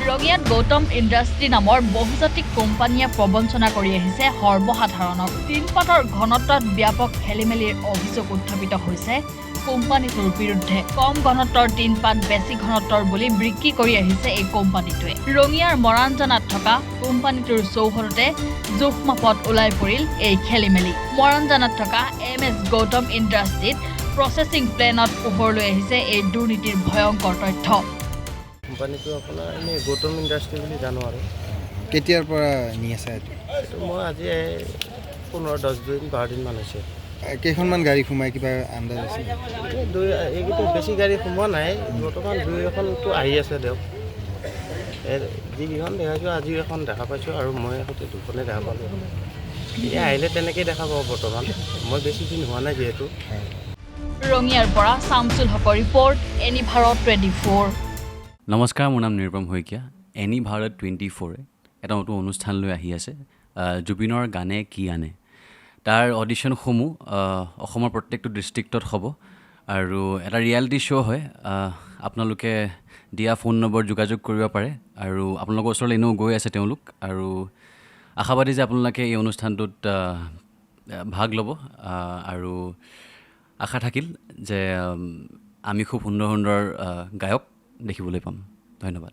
ৰঙিয়াত গৌতম ইণ্ডাষ্ট্ৰী নামৰ বহুজাতিক কোম্পানীয়ে প্ৰবঞ্চনা কৰি আহিছে সৰ্বসাধাৰণক। টিনপাতৰ ঘনত্বত ব্যাপক খেলিমেলিৰ অভিযোগ উত্থাপিত হৈছে কোম্পানীটোৰ বিৰুদ্ধে। কম ঘনত্বৰ টিনপাত বেছি ঘনত্বৰ বুলি বিক্ৰী কৰি আহিছে এই কোম্পানীটোৱে। ৰঙিয়াৰ মৰাণজানাত থকা কোম্পানীটোৰ চৌহদতে জোখমাপত ওলাই পৰিল এই খেলিমেলি। মৰাণজানাত থকা MS গৌতম ইণ্ডাষ্ট্ৰীত প্ৰচেছিং প্লেনত পোহৰলৈ আহিছে এই দুৰ্নীতিৰ ভয়ংকৰ তথ্য। কোম্পানীটো আপোনাৰ এনেই গৌতম ইণ্ডাষ্ট্ৰী বুলি জানো আৰু। কেতিয়াৰ পৰা নি আছে এইটো মই আজি 15-10 দিন 12 দিনমান হৈছে। কেইখনমান গাড়ী সোমাই কিবা আন্দাজ আছে? এইকেইটা বেছি গাড়ী সোমোৱা নাই, বৰ্তমান 2-এখনটো আহি আছে দিয়ক। যিকেইখন দেখাইছোঁ আজি এখন দেখা পাইছোঁ আৰু মই আগতে দুখনে দেখা পালোঁ। এতিয়া আহিলে তেনেকেই দেখা পাব বৰ্তমান, মই বেছি দিন হোৱা নাই যিহেতু। ৰঙিয়াৰ পৰা শামছুল হকৰ ৰিপৰ্ট, এনি ভাৰত 24। নমস্কাৰ, মোৰ নাম নিৰুপম শইকীয়া। এনি ভাৰত 24 এটা নতুন অনুষ্ঠান লৈ আহি আছে, জুবিনৰ গানে কি আনে। তাৰ অডিশ্যনসমূহ অসমৰ প্ৰত্যেকটো ডিষ্ট্ৰিক্টত হ'ব আৰু এটা ৰিয়েলিটি শ্ব' হয়। আপোনালোকে দিয়া ফোন নম্বৰ যোগাযোগ কৰিব পাৰে আৰু আপোনালোকৰ ওচৰলৈ এনেও গৈ আছে তেওঁলোক, আৰু আশাবাদী যে আপোনালোকে এই অনুষ্ঠানটোত ভাগ ল'ব আৰু আশা থাকিল যে আমি খুব সুন্দৰ সুন্দৰ গায়ক দেখিবলৈ পাম। ধন্যবাদ।